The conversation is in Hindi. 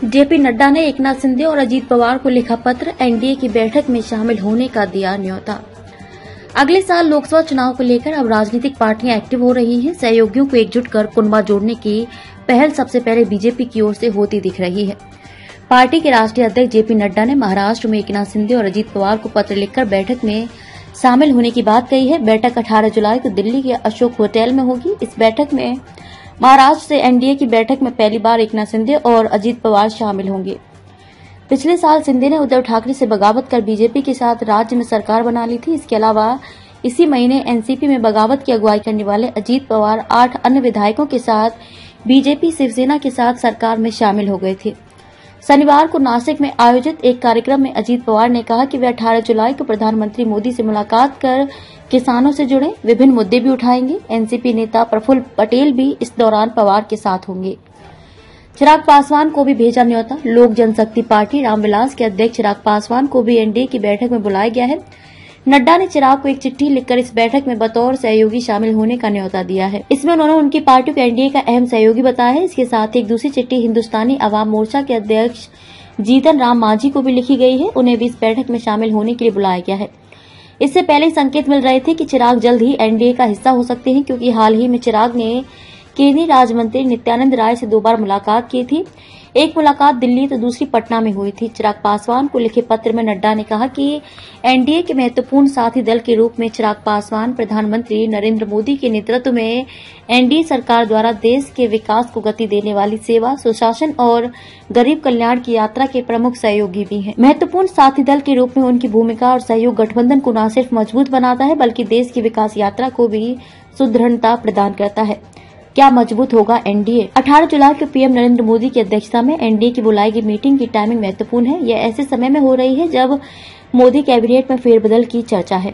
जेपी नड्डा ने एकनाथ शिंदे और अजीत पवार को लिखा पत्र, एनडीए की बैठक में शामिल होने का दिया न्योता। अगले साल लोकसभा चुनाव को लेकर अब राजनीतिक पार्टियां एक्टिव हो रही हैं। सहयोगियों को एकजुट कर कुनबा जोड़ने की पहल सबसे पहले बीजेपी की ओर से होती दिख रही है। पार्टी के राष्ट्रीय अध्यक्ष जेपी नड्डा ने महाराष्ट्र में एकनाथ शिंदे और अजीत पवार को पत्र लिखकर बैठक में शामिल होने की बात कही है। बैठक 18 जुलाई को दिल्ली के अशोक होटल में होगी। इस बैठक में महाराष्ट्र से एनडीए की बैठक में पहली बार एकनाथ शिंदे और अजीत पवार शामिल होंगे। पिछले साल शिंदे ने उद्धव ठाकरे से बगावत कर बीजेपी के साथ राज्य में सरकार बना ली थी। इसके अलावा इसी महीने एनसीपी में बगावत की अगुवाई करने वाले अजीत पवार 8 अन्य विधायकों के साथ बीजेपी शिवसेना के साथ सरकार में शामिल हो गए थे। शनिवार को नासिक में आयोजित एक कार्यक्रम में अजीत पवार ने कहा कि वे 18 जुलाई को प्रधानमंत्री मोदी से मुलाकात कर किसानों से जुड़े विभिन्न मुद्दे भी उठाएंगे। एनसीपी नेता प्रफुल्ल पटेल भी इस दौरान पवार के साथ होंगे। चिराग पासवान को भी भेजा न्योता। लोक जनशक्ति पार्टी रामविलास के अध्यक्ष चिराग पासवान को भी एनडीए की बैठक में बुलाया गया है। नड्डा ने चिराग को एक चिट्ठी लिखकर इस बैठक में बतौर सहयोगी शामिल होने का न्योता दिया है। इसमें उन्होंने उनकी पार्टी को एनडीए का अहम सहयोगी बताया है। इसके साथ एक दूसरी चिट्ठी हिंदुस्तानी अवाम मोर्चा के अध्यक्ष जीतन राम मांझी को भी लिखी गई है। उन्हें भी इस बैठक में शामिल होने के लिए बुलाया गया है। इससे पहले संकेत मिल रहे थे कि चिराग जल्द ही एनडीए का हिस्सा हो सकते हैं, क्योंकि हाल ही में चिराग ने केंद्रीय राज्य मंत्री नित्यानंद राय से 2 बार मुलाकात की थी। एक मुलाकात दिल्ली तो दूसरी पटना में हुई थी। चिराग पासवान को लिखे पत्र में नड्डा ने कहा कि एनडीए के महत्वपूर्ण साथी दल के रूप में चिराग पासवान प्रधानमंत्री नरेंद्र मोदी के नेतृत्व में एनडीए सरकार द्वारा देश के विकास को गति देने वाली सेवा, सुशासन और गरीब कल्याण की यात्रा के प्रमुख सहयोगी भी हैं। महत्वपूर्ण साथी दल के रूप में उनकी भूमिका और सहयोग गठबंधन को न सिर्फ मजबूत बनाता है, बल्कि देश की विकास यात्रा को भी सुदृढ़ता प्रदान करता है। क्या मजबूत होगा एनडीए? 18 जुलाई को पीएम नरेंद्र मोदी की अध्यक्षता में एनडीए की बुलाई गई मीटिंग की टाइमिंग महत्वपूर्ण है। यह ऐसे समय में हो रही है जब मोदी कैबिनेट में फेरबदल की चर्चा है।